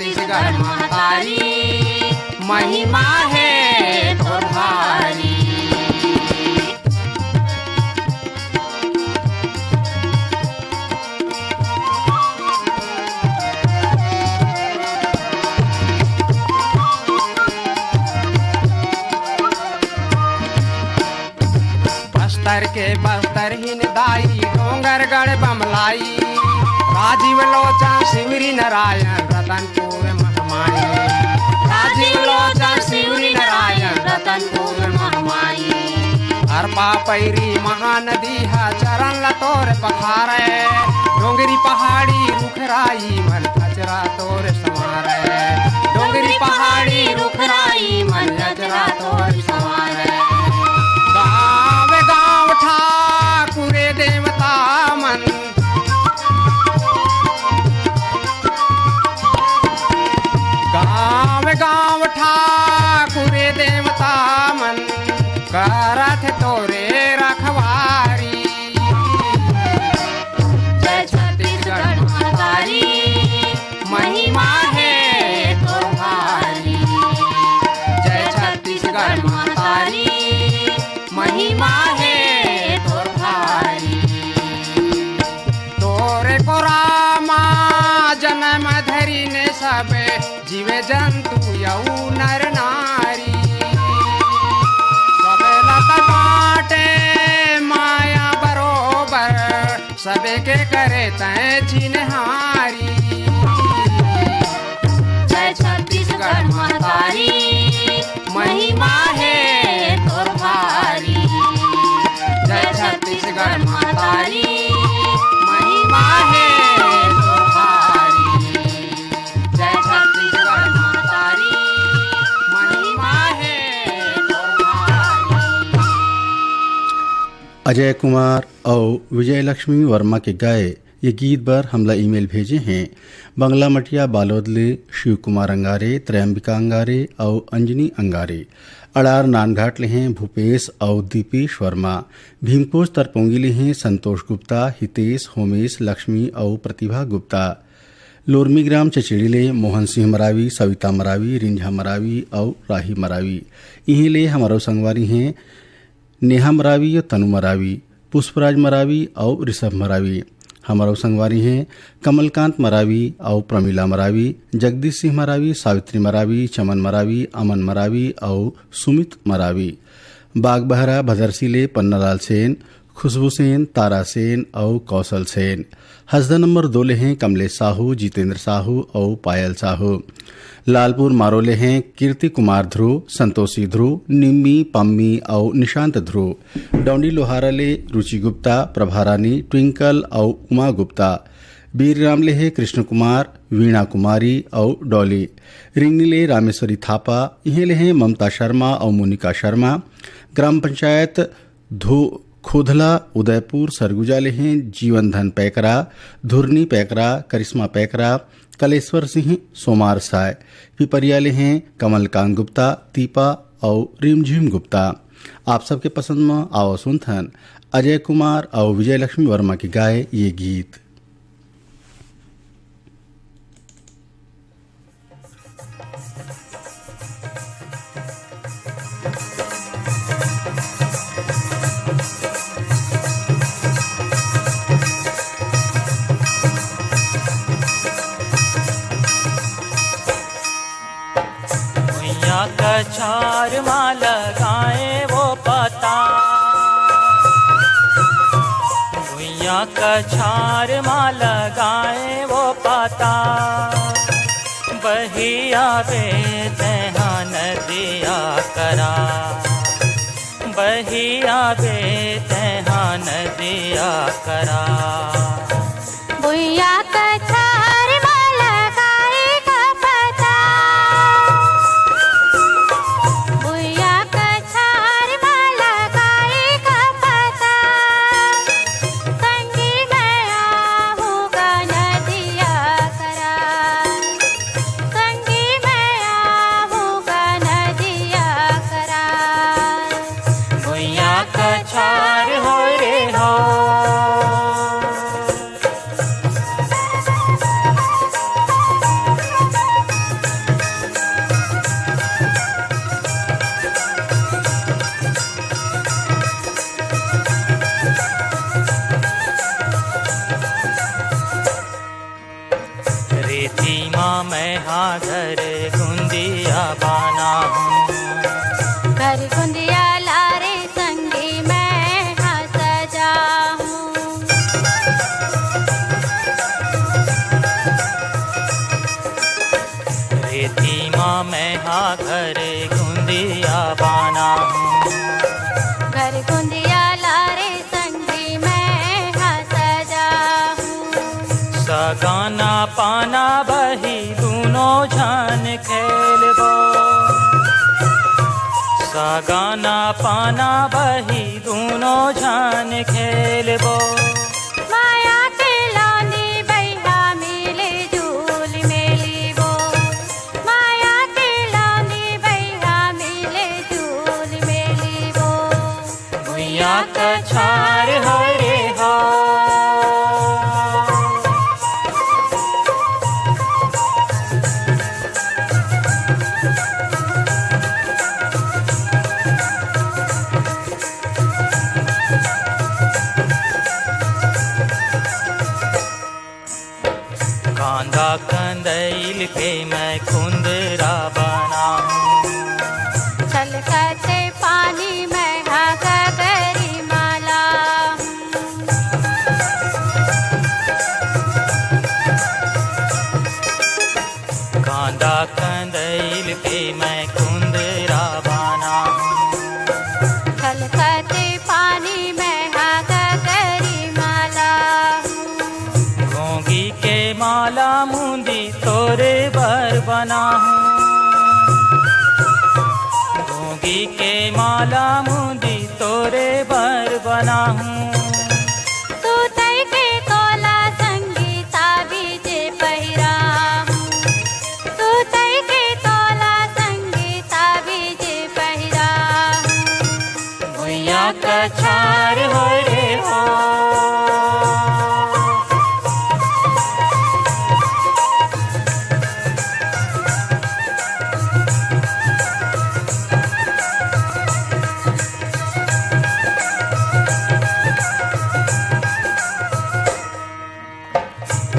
छत्तीसगढ़ महतारी महिमा है तोर भारी। बस्तर के बस्तर हिन दाई डोंगरगढ़ बमलाई राजीव लोचन शिवरी नारायण रतनपुर महमाई। राजीव लोचन शिवरी नारायण रतनपुर महमाई। अरपा पैरी महानदी है चरण लतोर पखारे डोंगरी पहाड़ी रुखराई मन अजरा तोर संवारे। डोंगरी पहाड़ी रुखराई मन अजरा तोर संवारे। गाँव गाँव ठाकुरे देवता मन गाँव गाँव ठाकुरे देवता मन करत तोरे रखवारी। जय छत्तीसगढ़ महतारी महिमा है तोर भारी। जय छत्तीसगढ़ महतारी महिमा है तोर भारी। तोरे को रामा जन्म धरी ने सब जीवे जंतु यऊ नर नारी। सब लत बाटे माया बरोबर सबे के करे तय चिन्हारी। जय छत्तीसगढ़ महतारी महिमा है तोर भारी। जय छत्तीसगढ़ महतारी महिमा है तोर भारी। जय छत्तीसगढ़ महतारी महिमा है तोर भारी। अजय कुमार और विजय लक्ष्मी वर्मा के गाए ये गीत पर हमला ईमेल भेजे हैं बंगला मटिया बालोदले शिव कुमार अंगारे, त्रयंबिका अंगारे और अंजनी अंगारे। अड़ार नानघाट ले हैं भूपेश और दीपेश वर्मा। भीमकोच तरपोंगी ले हैं संतोष गुप्ता, हितेश, होमेश, लक्ष्मी और प्रतिभा गुप्ता। लोरमी ग्राम चचेड़ी ले मोहन सिंह मरावी, सविता मरावी, रिंझा मरावी और राही मरावी। इहीं ले हमारो संगवारी हैं नेहा मरावी और तनु मरावी, पुष्पराज मरावी और ऋषभ मरावी। हमारो संगवारी हैं कमलकांत मरावी और प्रमीला मरावी, जगदीश सिंह मरावी, सावित्री मरावी, चमन मरावी, अमन मरावी और सुमित मरावी। बागबहरा भदरसी ले पन्नालाल सेन, खुशबू सेन, तारा सेन और कौशल सेन। हसदा नंबर 2 ले हैं कमलेश साहू, जितेंद्र साहू और पायल साहू। लालपुर मारोले हैं कीर्ति कुमार ध्रुव, संतोषी ध्रुव, निम्मी, पम्मी और निशांत ध्रुव। डौंडी लोहारा ले रुचि गुप्ता, प्रभा रानी, ट्विंकल और उमा गुप्ता। बीरराम ले है कृष्ण कुमार, वीणा कुमारी और डॉली। रिंगनी ले रामेश्वरी थापा। इन्हें ले हैं ममता शर्मा और मोनिका शर्मा। ग्राम पंचायत खोधला उदयपुर सरगुजा ले हैं जीवन धन पैकरा, धुरनी पैकरा, करिश्मा पैकरा, कलेश्वर सिंह सोमार साय। पिपरिया ले हैं कमलकांत गुप्ता, दीपा और रिमझिम गुप्ता। आप सबके पसंद में आओ सुनथन अजय कुमार और विजय लक्ष्मी वर्मा के गाए ये गीत। कछार माँ लगाए वो पता, भुइया कछार माँ लगाए वो पता। बहिया वे दहान दिया करा, बहिया वे दहान दिया करा। भुइया कछार माँ लगाए का पता, भुइया कछार माँ लगाए का पता। कंगी में आहूगा नदिया करा, कंगी में आहूगा नदिया करा। भुइया कछार हो रे हो, रेती माँ मैं हाँ घर गुंदिया बना हूँ। घर गुंदिया लारे संगी मैं हाँ सजा हूँ। रेती माँ मैं हाँ घर गुंदिया बना हूँ। घर गुंदिया लारे संगी मैं हाँ सजा हूँ। सगाना पाना बही दोनों जान खेलबो। सगाना पाना बही दोनों जान खेलबो। माया के लानी बैहा मिले झूल मेलीबो। माया के लानी बैहा मिले झूल मेलीबो। भुइया कछार हरे हो। कांदा कंदैल के मैं कुंदरा बना हूँ। छलकते पानी में हाँ गगरी माला कांदा कंदैल के मैं कुंदरा बना हूँ। छलकते पानी में हाँ गगरी माला घोंगी के माला मुंदी तोरे बर बना हूँ। घोंगी के माला मुंदी तोरे बर बना हूँ। तू तई के तोला संगीता बीजे पहिरा हूँ। तू तई के तोला संगीता बीजे पहिरा हूँ। भुइया कछार हो रे हो।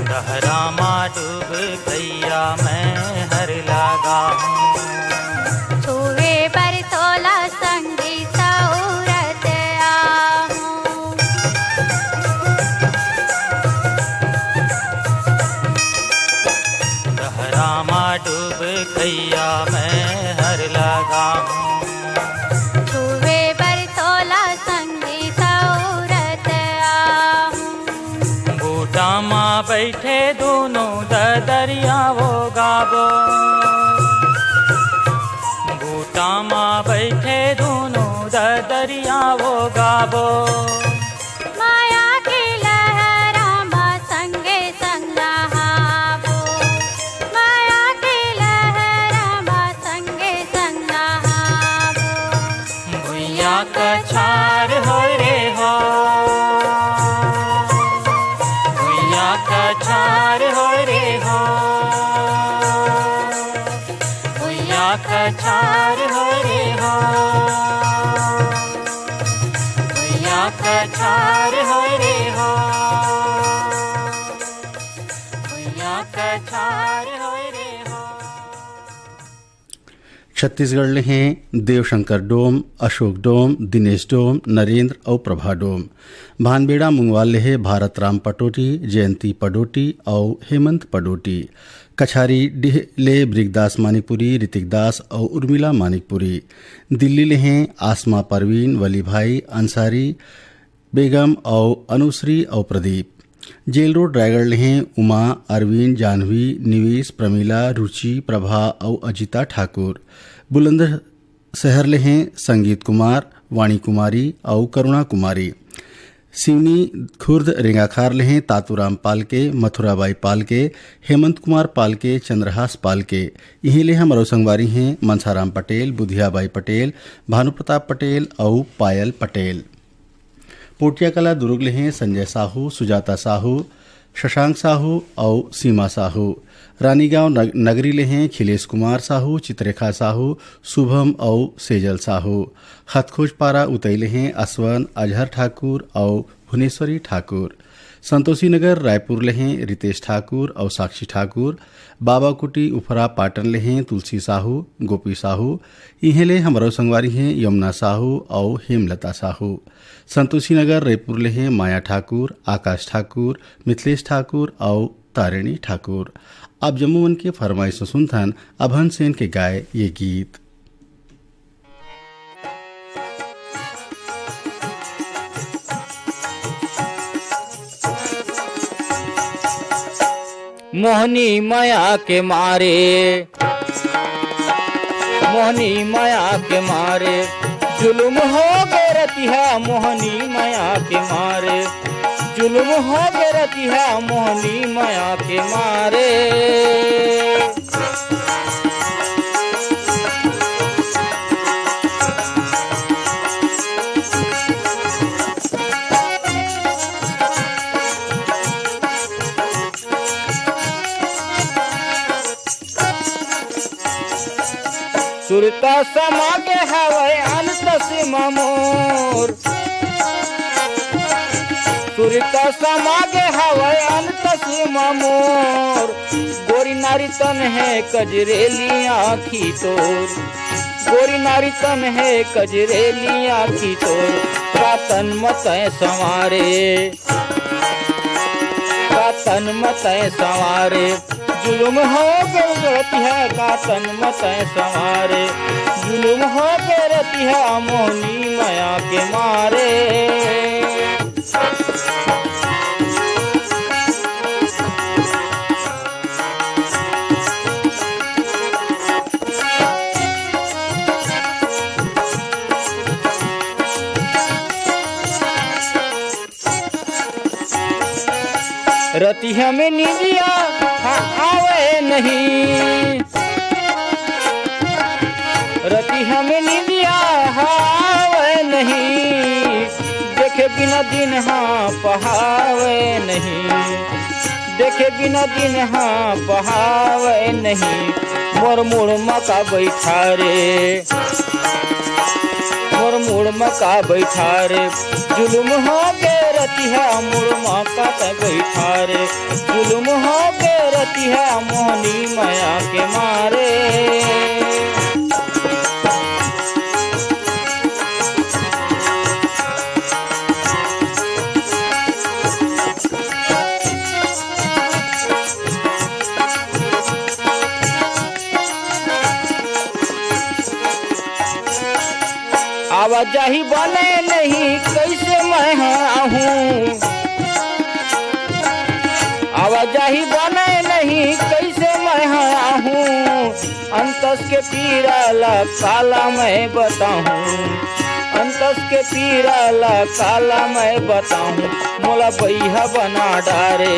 गहरा माँ डूब गैया मैं हर लगा हूँ। छुए पर तोला संगी सौरत आहूँ। गहरा माँ डूब गैया मैं हर लगा हूँ। छुए पर तोला संगी सौरत आहूँ। बूटा माँ बैठे दोनों दरिया वो गाबो। बूटा माँ बैठे दोनों दरिया वो गाबो। माया की लहरा माँ संगे संग नहाबो। माया की लहरा माँ संगे संग नहाबो। भुइया कछार हो रे हो। भुइया कछार हो रे हो। भुइया कछार हो रे हो। भुइया कछार हो रे हो। भुइया कछार हो रे हो। छत्तीसगढ़ ले हैं देवशंकर डोम, अशोक डोम, दिनेश डोम, नरेंद्र और प्रभा डोम। भानबेड़ा मुंगवाल ले है भारत राम पटोटी, जयंती पडोटी और हेमंत पडोटी। कछारी डिह ले ब्रिगदास मानिकपुरी, ऋतिक दास और उर्मिला मानिकपुरी। दिल्ली ले हैं आसमा परवीन, वली भाई, अंसारी बेगम और अनुश्री और प्रदीप। जेल रोड रायगढ़ ले हैं उमा, अरविंद, जानवी, निवेश, प्रमीला, रुचि, प्रभा और अजिता ठाकुर। बुलंदशहर ले हैं संगीत कुमार, वाणी कुमारी और करुणा कुमारी। सिवनी खुर्द रेंगाखार ले हैं तातूराम पालके, मथुराबाई पालके, हेमंत कुमार पालके, चंद्रहास पालके। यहीं ले हमारो संगवारी हैं मनसाराम पटेल, बुधियाबाई पटेल, भानुप्रताप पटेल और पायल पटेल। पोटिया कला दुर्ग ले हैं संजय साहू, सुजाता साहू, शशांक साहू और सीमा साहू। रानीगांव नगरी ले हैं खिलेश कुमार साहू, चित्रेखा साहू, शुभम और सेजल साहू। हथखोज पारा उतैले हैं असवन, अजहर ठाकुर और भुवनेश्वरी ठाकुर। संतोषी नगर रायपुर लेहें रितेश ठाकुर और साक्षी ठाकुर, बाबाकुटी उफरा पाटन लेहें तुलसी साहू गोपी साहू, इहेले हमारो संगवारी हैं यमुना साहू और हेमलता साहू। संतोषी नगर रायपुर लेहें माया ठाकुर, आकाश ठाकुर, मिथिलेश ठाकुर और तारिणी ठाकुर। अब जम्मूवन के फरमाइश सुनथन अभन सेन के गाए ये गीत। मोहनी माया के मारे, मोहनी माया के मारे, जुल्म हो गए रतिहा मोहनी माया के मारे, जुल्म हो गए रतिहा मोहनी माया के मारे। सुरता समागे हवै अनंत सीमा मोर, सुरता समागे हवै अनंत सीमा मोर, गोरी नारी तन है कजरेली आँखी तोर, गोरी नारी तन है कजरेली आँखी तोर, का तन मतय संवारे, का तन मतय संवारे, जुल्म हो गरती है का तन मतय संवारे, जुल्म हो गरती है मोहनी माया के मारे। रति हमें निदिया आवे नहीं, रति हमें निदिया आवे नहीं, देखे बिना दिन हाँ पहावे नहीं, देखे बिना दिन हाँ पहावे नहीं, मोर मुड़ मका बैठा रे, मोर मुड़ मका बैठा रे, जुल्म हो गए रति है मुड़ मका बैठा रे, जुल्म हो गए रति है मोहनी माया के मारे। आवाजाही बने नहीं कैसे मैं आहूँ, आवाजाही बने नहीं कैसे मैं आहूँ, अंतस के पीरा ला काला मैं बताऊँ, अंतस के पीरा ला काला मैं बताऊँ, मोला बैहा बना डारे,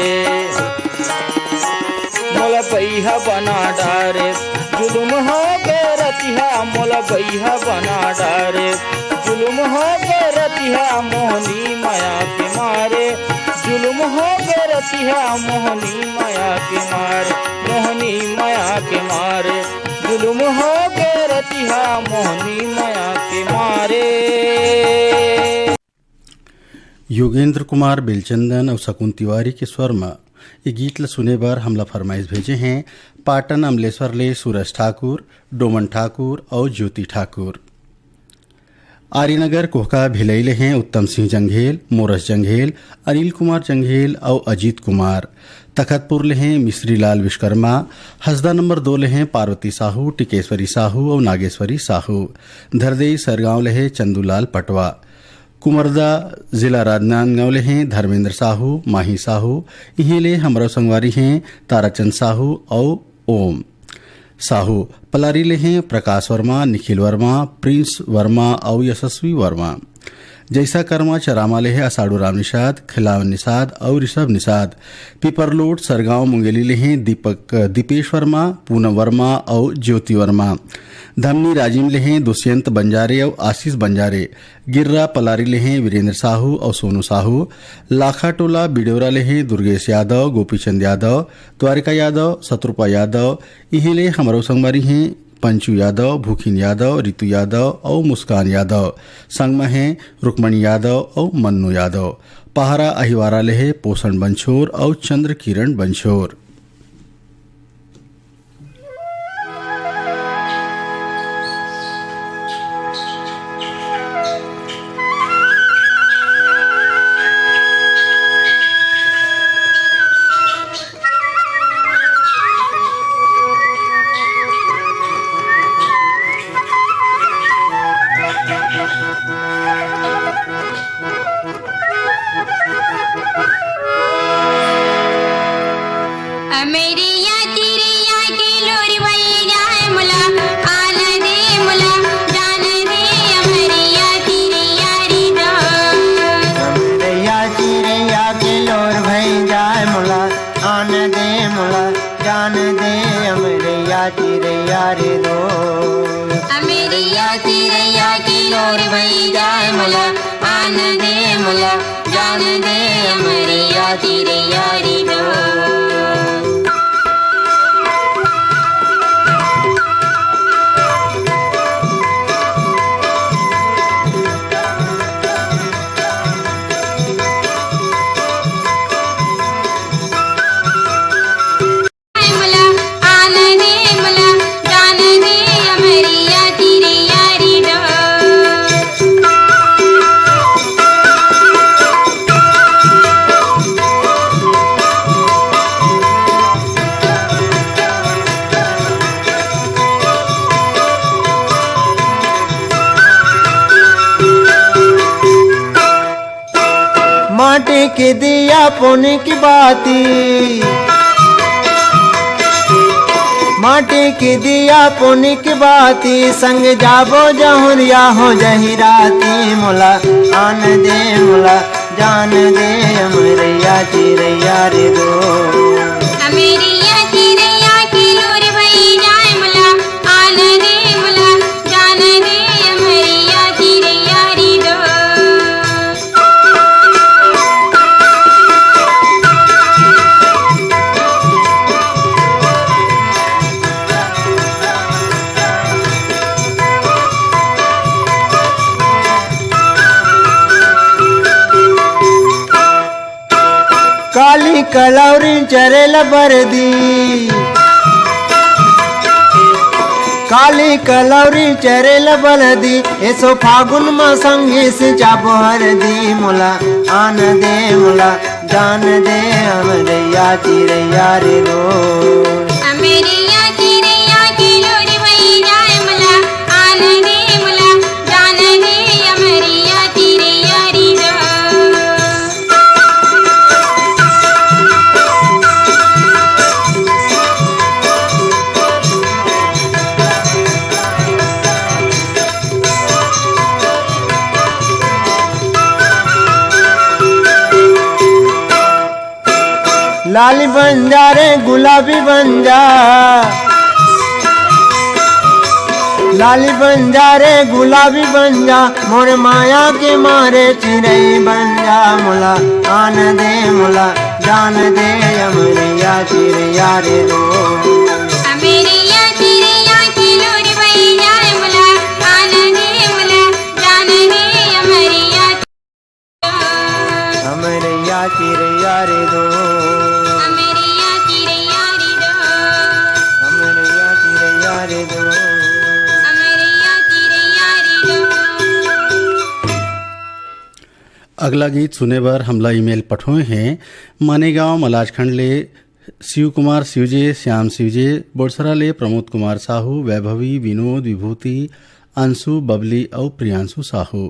मोला बैहा बना डारे, जुल्म हो गए रतिहा मोला बैहा बना डारे, जुल्म हो गए रतिहा मोहनी माया के मारे, जुल्म हो गए रतिहा मोहनी माया के मारे, मोहनी माया के मारे, जुल्म हो गए रतिहा मोहनी माया के मारे। योगेंद्र कुमार बेलचंदन और शकुन तिवारी के स्वर में ये गीत ल सुने बर हमला फरमाइश भेजे हैं पाटन अमलेश्वर ले सूरज ठाकुर, डोमन ठाकुर और ज्योति ठाकुर। आर्यनगर कोहका भिलई ले हैं उत्तम सिंह जंघेल, मोरस जंघेल, अनिल कुमार जंघेल और अजीत कुमार। तखतपुर ले हैं मिश्री लाल विश्वकर्मा। हसदा नंबर 2 ले हैं पार्वती साहू, टिकेश्वरी साहू और नागेश्वरी साहू। धरदेई सरगांव ले हैं चंदूलाल पटवा। कुमरदा जिला राजनांदगांव ले हैं धर्मेंद्र साहू, माही साहू। इन्हें ले हमारा संगवारी हैं ताराचंद साहू और ओम साहू। पलारी ले हैं प्रकाश वर्मा, निखिल वर्मा, प्रिंस वर्मा और यशस्वी वर्मा। जैसा कर्मा चरामा ले है असाड़ू राम निषाद, खिलावन निषाद और ऋषभ निषाद। पिपरलोट सरगांव मुंगेली ले हैं दीपेश वर्मा, पूनम वर्मा और ज्योति वर्मा। धमनी राजिम ले हैं दुष्यंत बंजारे और आशीष बंजारे। गिर्रा पलारी ले हैं वीरेंद्र साहू और सोनू साहू। लाखा टोला बिडोरा ले हैं दुर्गेश यादव, गोपीचंद यादव, द्वारिका यादव, शत्रुपा यादव। इन्हें ले हमारो संगवारी हैं पंचू यादव, भूखिन यादव, रितु यादव और मुस्कान यादव। संग में हैं रुक्मणी यादव और मन्नू यादव। पहारा अहिवारा लेहे पोषण बंछोर और चंद्र किरण बंछोर। अमेरिया चिड़िया की लोरी भई जाए मुला आन दे मुला जान दे अमेरिया चिड़िया री दो। अमरैया चिड़ैया के लोर भई जाए मुला आन दे मुला जान दे अमरैया चिड़ैया रे दो। अमेरिया चिड़िया की लोरी भई जाए मुला आन दे मुला जान दे अमेरिया चिड़िया री दो। माटी के दिया पुण्य की बाती, माटी की दिया पुण्य की बाती संग जाबो जहुरिया हो जही राती मुला आन दे मुला जान दे अमरैया चिड़ैया रे दो। अमेरिया चिड़िया की लोरी भई जाए मुला आन दे मुला जान दे अमेरिया चिड़िया री दो। काली कलौरी चरेल बरदी, काली कलौरी चरेल बलदी ऐसो फागुन में संगे से जाबो हरदी मुला आन दे मुला जान दे अमरैया चिड़ैया रे दो। अमेरिया चिड़िया की लोरी भई जाए मुला आन दे मुला जान दे अमेरिया चिड़िया री दो। लाली बन जा रे गुलाबी बन जा, लाली बन जा रे गुलाबी बन जा मोर माया के मारे चिड़ै बन जा मुला आन दे मुला जान दे अमरैया चिड़ैया रे दो। अमेरिया चिड़िया की लोरी भई जाए मुला आन दे मुला जान दे अमेरिया अमरैया चिड़ैया रे दो। अमेरिया चिड़िया री दो। अमरैया चिड़ैया रे दो। अमेरिया चिड़िया री दो। अगला गीत सुने बर हमला ईमेल पठोए हैं मानेगांव मलाजखंड ले शिव कुमार शिवजे, श्याम शिवजे, बोरसरा ले प्रमोद कुमार साहू, वैभवी, विनोद, विभूति, अंशु, बबली और प्रियांशु साहू।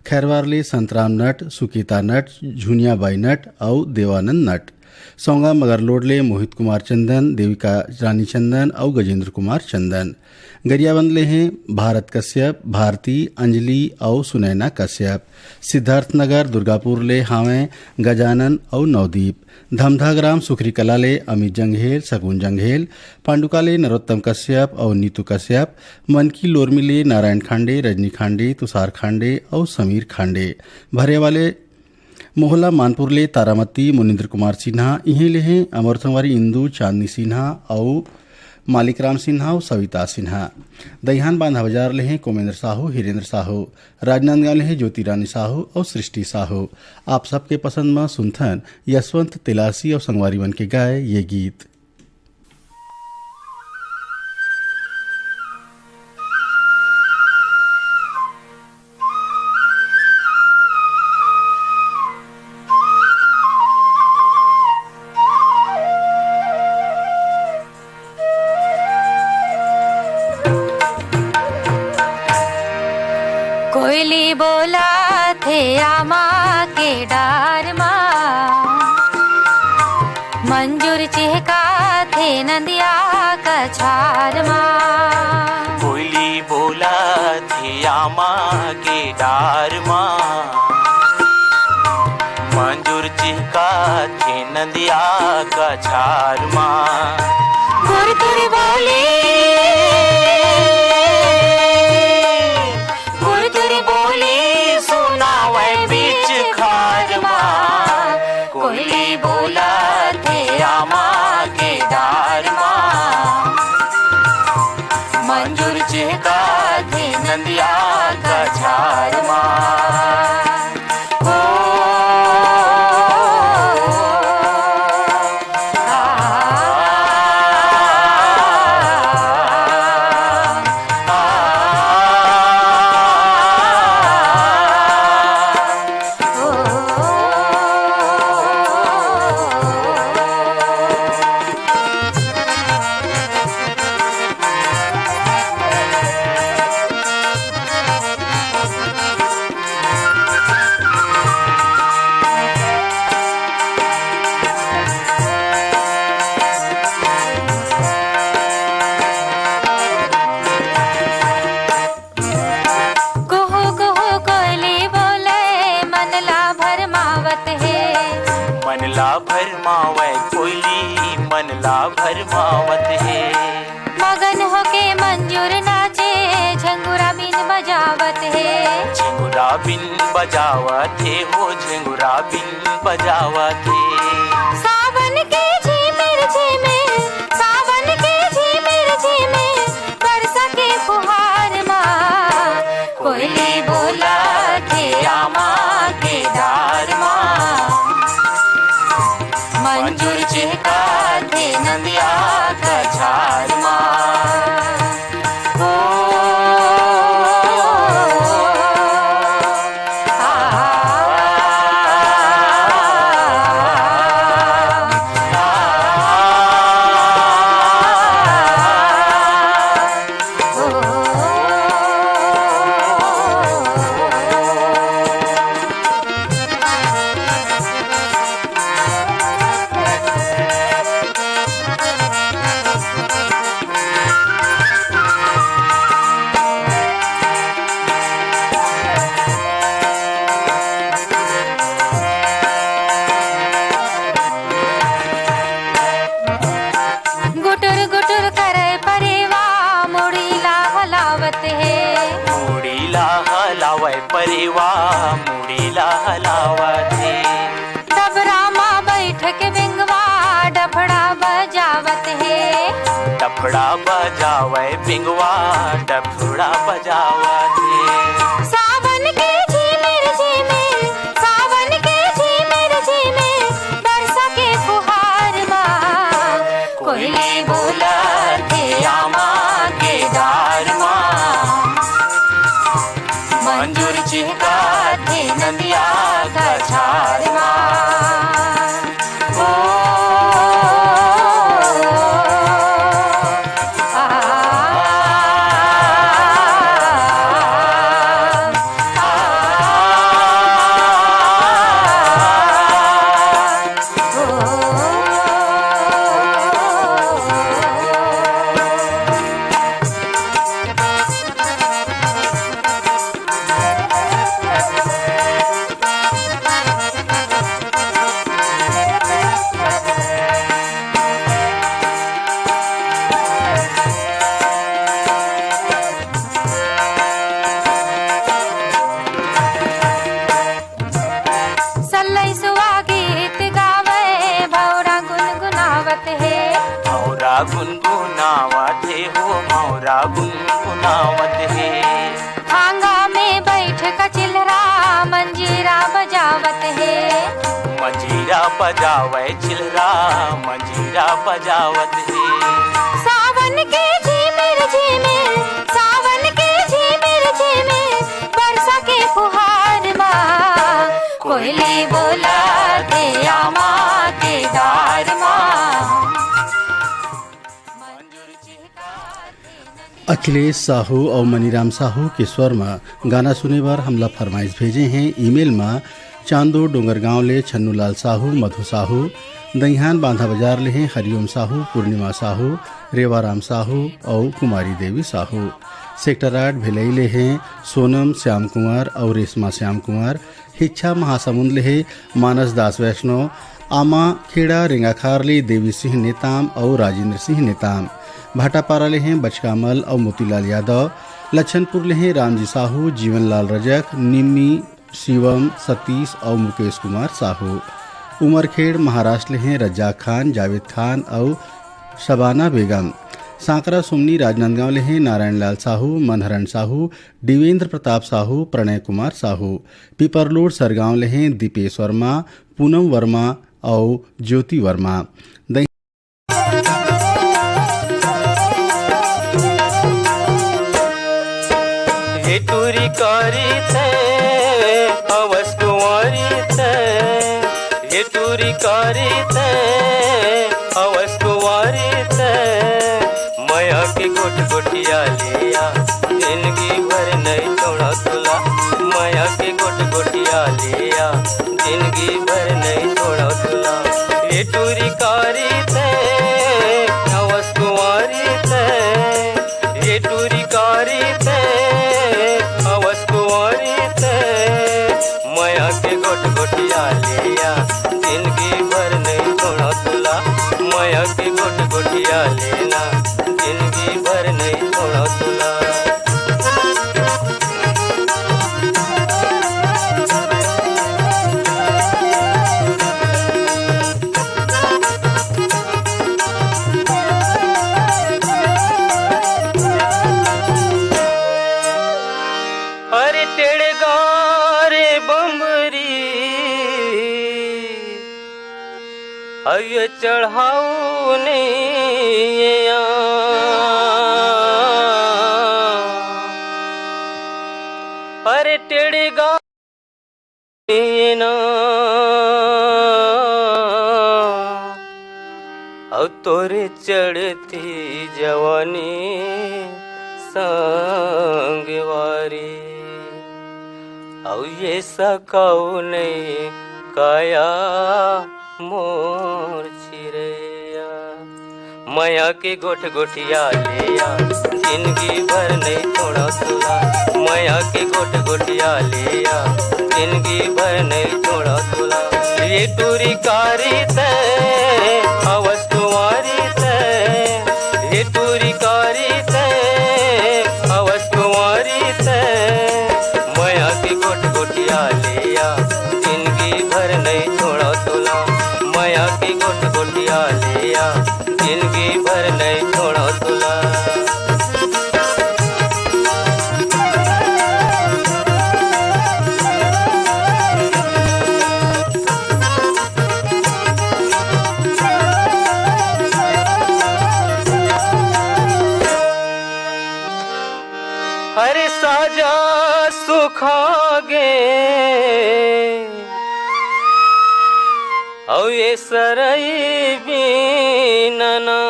खैरवार ले संतराम नट, सुकीता नट, झुनियाबाई नट और देवानंद नट। सौंगा मगरलोड ले मोहित कुमार चंदन, देविका रानी चंदन और गजेंद्र कुमार चंदन। गरियाबंद ले हैं भारत कश्यप, भारती, अंजलि और सुनैना कश्यप। सिद्धार्थनगर दुर्गापुर ले हावें गजानन और नवदीप। धमधाग्राम सुखरी कला ले अमित जंघेल, सगुन जंघेल। पांडुका ले नरोत्तम कश्यप और नीतू कश्यप। मनकी लोरमी ले नारायण खांडे, रजनी खांडे, तुषार खांडे और समीर खांडे। भरे वाले मोहल्ला मानपुर ले तारामती, मुनिंद्र कुमार सिन्हा। इहें ले हैं अमर संवारी इंदू, चांदनी सिन्हा और मालिकराम सिन्हा और सविता सिन्हा। दहिहान बांधा बाजार ले हैं कोमेंद्र साहू, हिरेंद्र साहू। राजनांदगांव ले हैं ज्योति रानी साहू और सृष्टि साहू। आप सबके पसंद में सुनथन यशवंत तिलासी और संगवारी बन के गाए ये गीत। कोयली बोला थे आमा के डार माँ, मंजूर चिहका थे नंदिया का छार माँ। कोयली बोला थे आमा के डार माँ, मंजूर चिहका थे नंदिया का छार माँ। गुरतुर बोली सुनावे बीच खार माँ, कोयली बोला थे आमा के डार माँ, मंजूर चिहका थे नंदिया का छार माँ। मनला भरमावत है, मगन होके मंजूर नाचे झंगुरा बिन बजावत है। झंगुरा बिन बजावत है, हो झंगुरा बिन बजावत है। सावन के झिमिर झिमिर, सावन के झिमिर झिमिर, बरसा के फुहार माँ, कोयली बोला थे आमा के डार माँ, मंजूर चिहका थे नंदिया का छार माँ। परेवा मुड़ीला हलावत है, डबरा माँ बैठ के बिंगवा डफड़ा बजावत है। डफड़ा बजावे बिंगवा डफड़ा बजावत है। सावन के झिमिर झिमिर, सावन के झिमिर झिमिर, बरसा के फुहार माँ, कोयली बोला थे आमा के डार माँ, मंजूर चिहका थे नंदिया का छार माँ। हो मोरा गुनगुनावत है। आंगा में बैठ का चिलरा मंजीरा बजावत है। मंजीरा बजावे चिलरा मंजीरा बजावत है। सावन के झिमिर झिमिर सावन के झिमिर झिमिर बरसा के फुहार माँ कोयली बोला दे आमा के दार माँ। अखिलेश साहू और मनीराम साहू के स्वर में गाना सुने बार हमला फरमाइश भेजे हैं। ईमेल में चांदो डोंगरगांव ले छन्नूलाल साहू, मधु साहू, दहिहान बांधा बाजार ले हैं हरिओम साहू, पूर्णिमा साहू, रेवाराम साहू और कुमारी देवी साहू। सेक्टर 8 भिलई ले हैं सोनम श्याम कुमार और रेशमा श्याम कुमार। हिच्छा महासमुंद ले है मानस दास वैष्णव, आमा खेड़ा रेंगाखारली देवी सिंह नेताम और राजेंद्र सिंह नेताम। भाटापारा ले हैं बचकामल और मोतीलाल यादव। लच्छनपुर ले हैं रामजी साहू, जीवनलाल रजक, निम्मी, शिवम, सतीश और मुकेश कुमार साहू। उमरखेड़ महाराष्ट्र ले हैं रज्जाक खान, जावेद खान और शबाना बेगम। सांकरा सुमनी राजनांदगांव ले हैं नारायण लाल साहू, मनहरण साहू, देवेंद्र प्रताप साहू, प्रणय कुमार साहू। पिपरलोड सरगांव ले हैं दीपेश वर्मा, पूनम वर्मा और ज्योति वर्मा। हे टूरी कारी थे अवस कुंवारी थे। हे टूरी कारी थे अवस कुंवारी थे। माया के गोट गोटिया लिया जिंदगी भर नहीं छोड़ा तुला। माया के गोट गोटिया लिया जिंदगी भर नहीं छोड़ा तुला। हे टूरी कारी थे अवस कुंवारी थे। हे टूरी कारी थे अवस कुंवारी थे। माया के गोट गोटिया लिया जिंदगी भर नहीं छोड़ा तुला। माया के गोट गोटिया लेना जिंदगी भर नहीं छोड़ा तुला। अरे तेरे गारे बम्बरी अय चढ़ाऊ ने अरे तेरे गारे ना और तोरे चढ़ती जवानी संगवारी। औ ये सकाऊ नहीं काया मोर चिरैया। माया के गोठ गोठिया लिया जिंदगी भर नहीं छोड़ा तुला। माया के गोठ गोठिया लिया जिंदगी भर नहीं छोड़ा तुला। ये टूरी कारी थे अवस कुंवारी थे। ये टूरी कारी थे अवस कुंवारी थे। माया के गोठ गोटिया लिया जिंदगी भर नहीं छोड़ा तुला। माया के गोठ गोटिया लिया जिंदगी भर नहीं छोड़ा तुला। हरे साजा सुखागे औ ये सरई बीनना।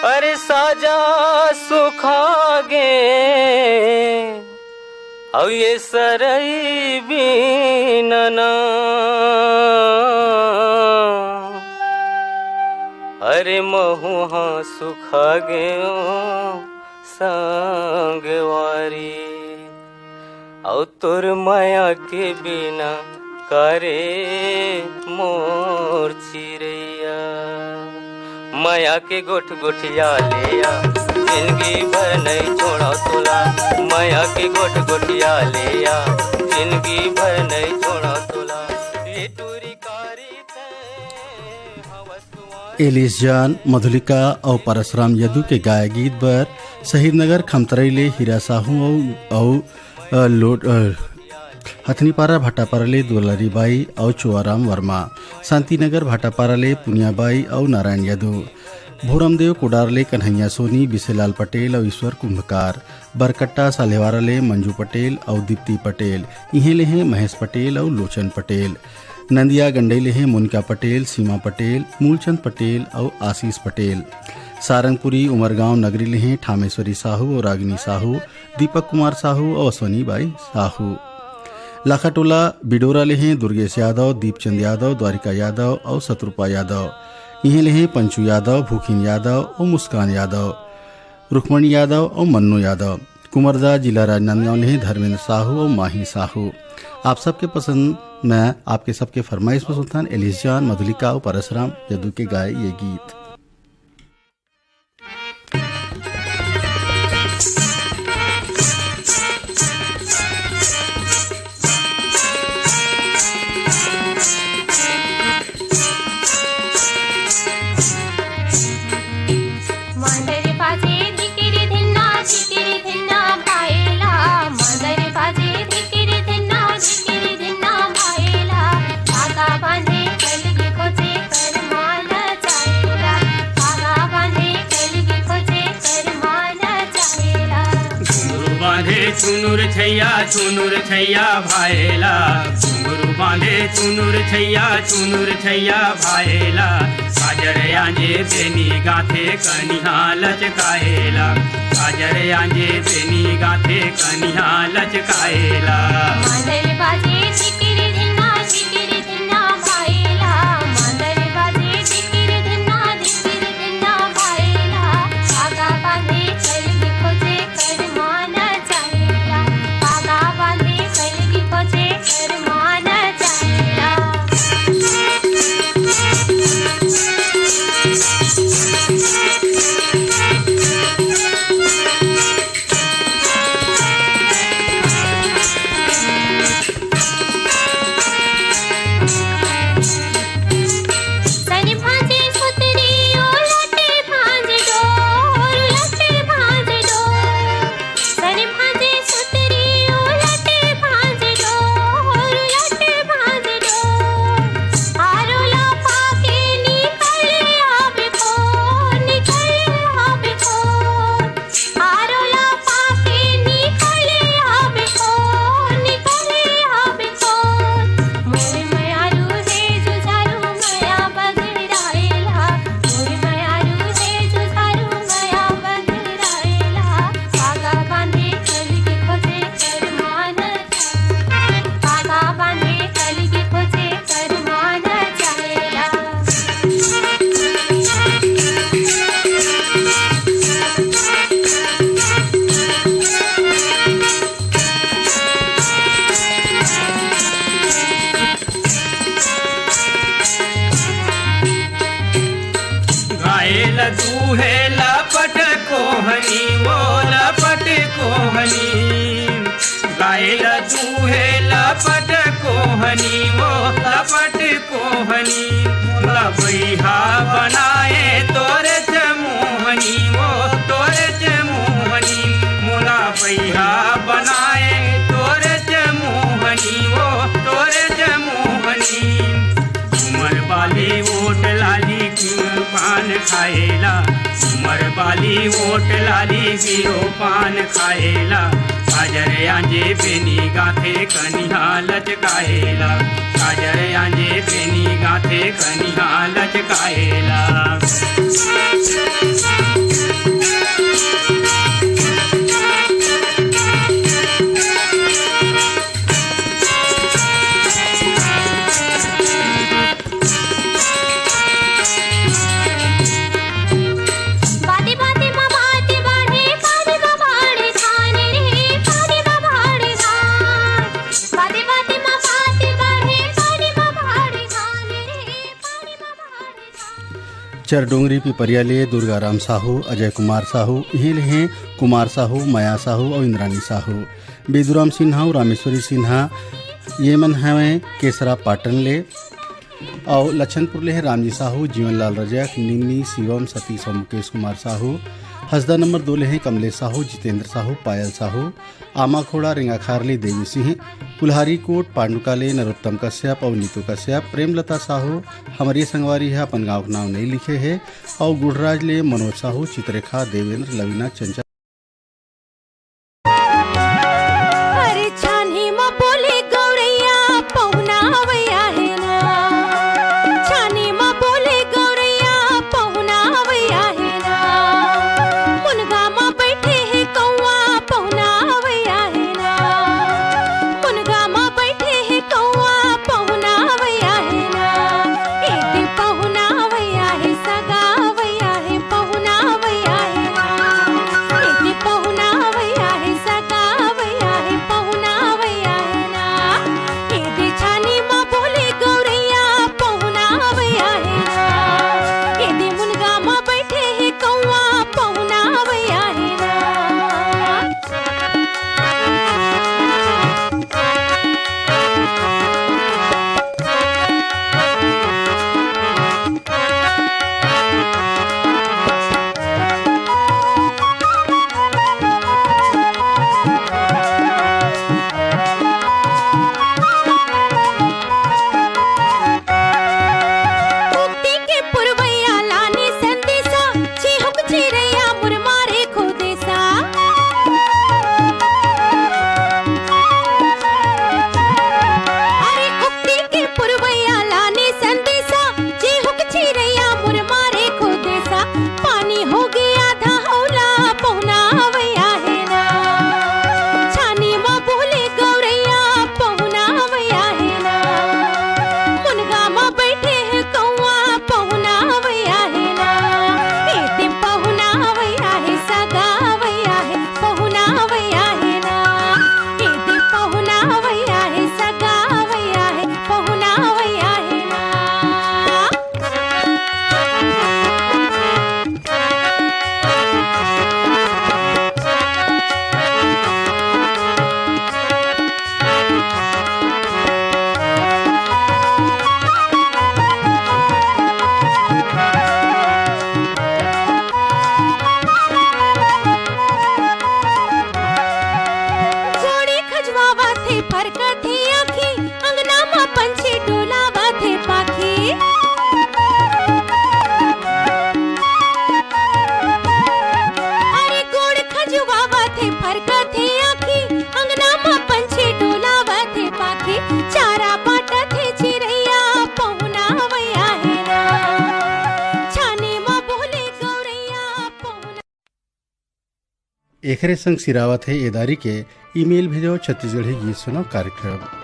अरे साजा सुखागे औ ये सरई बीनना। अरे महुहा सुखा गयो संगवारी। औ तोर माया के बिना करे मोर चिरैया। माया के गोठ गोठिया लिया जिंदगी भर नहीं छोड़ा तुला। माया के गोठ गोठिया लिया जिंदगी भर नहीं छोड़ा तुला। ये टूरी कारी एलिस जान, मधुलिका और परशुराम यदु के गाय गीत बर शहीद नगर खमतरैले हीरा साहू और लोट हथनीपारा भाटापाराले दुलारीबाई और चुआराम वर्मा, शांतिनगर भाटापाराले पुनियाबाई और नारायण यदु, भोरमदेव कोडारले कन्हैया सोनी, बिसेलाल पटेल और ईश्वर कुंभकार, बरकट्टा सालेवाराले मंजू पटेल और दीप्ति पटेल, इहें लेहे महेश पटेल और लोचन पटेल, नंदिया गंडई लेहे मुनका पटेल, सीमा पटेल, मूलचंद पटेल और आशीष पटेल, सारंगपुरी उमरगांव नगरी लेहे ठामेश्वरी साहू और रागिनी साहू, दीपक कुमार साहू और अश्वनी बाई साहू, लाखाटोला बिडोरा लेहे दुर्गेश यादव, दीपचंद यादव, द्वारिका यादव और शत्रुपा यादव, इहें लेहे पंचू यादव, भूखिन यादव और मुस्कान यादव, रुक्मणी यादव और मन्नू यादव, कुमरदा जिला राजनांदगांव लेहे धर्मेंद्र साहू और माही साहू। आप सबके पसंद में आपके सबके फरमाइश में सुल्तान एलिस जान, मधुलिका और परशुराम यदु के गाए ये गीत। चुनुर छैया भाएला, घुंघरू बांधे चुनुर छैया भाएला, काजर आंजे बेनी गाथे कनिहा लचकाएला, काजर आंजे बेनी गाथे कनिहा लचकाएला। मादर बाजे टिकिरी धिन्ना भाएला, मादर बाजे टिकिरी धिन्ना भाएला, धागा बांधे कलगी खोजे करमान चाहेला, धागा बांधे कलगी खोजे करमान चाहेला। गायला चूहे लपट कोहनी वो लपट कोहनी, मोला बैहा बनाए तोरे चमोहनी वो तोरे चमोहनी, मोला बैहा बनाए तोरे चमोहनी वो तोरे चमोहनी। उमर बाली ओट लाली गिरो पान खाएला, उमर बाली ओट लाली गिरो पान खाएला, काजर आंजे बेनी गाथे कनिहा लचकाएला, काजर आंजे बेनी गाथे कनिहा लचकाएला। चरडोंगरी पिपरियाले दुर्गाराम साहू, अजय कुमार साहू, इहें लेहें कुमार साहू, माया साहू और इंद्रानी साहू, बेदुराम सिन्हा और रामेश्वरी सिन्हा, ये मन हमें केसरा पाटन ले, और लछनपुर ले रामजी साहू, जीवनलाल रजक, निम्नी, शिवम, सतीश और मुकेश कुमार साहू। हसदा नंबर 2 ले हैं कमलेश साहू, जितेंद्र साहू, पायल साहू, आमाखोड़ा, रेंगाखारली, देवी सिंह, कुल्हारी कोट, पांडुकाले, नरोत्तम कश्यप और नीतू कश्यप। प्रेमलता साहू हमारी संगवारी है, अपन गाँव का नाम नहीं लिखे है। और गुड़राज ले मनोज साहू, चित्रेखा, देवेंद्र, लवीना, चंचल। एकरे संग सिरावत है एदारी के ईमेल भेजो छत्तीसगढ़ी गीत सुनो कार्यक्रम।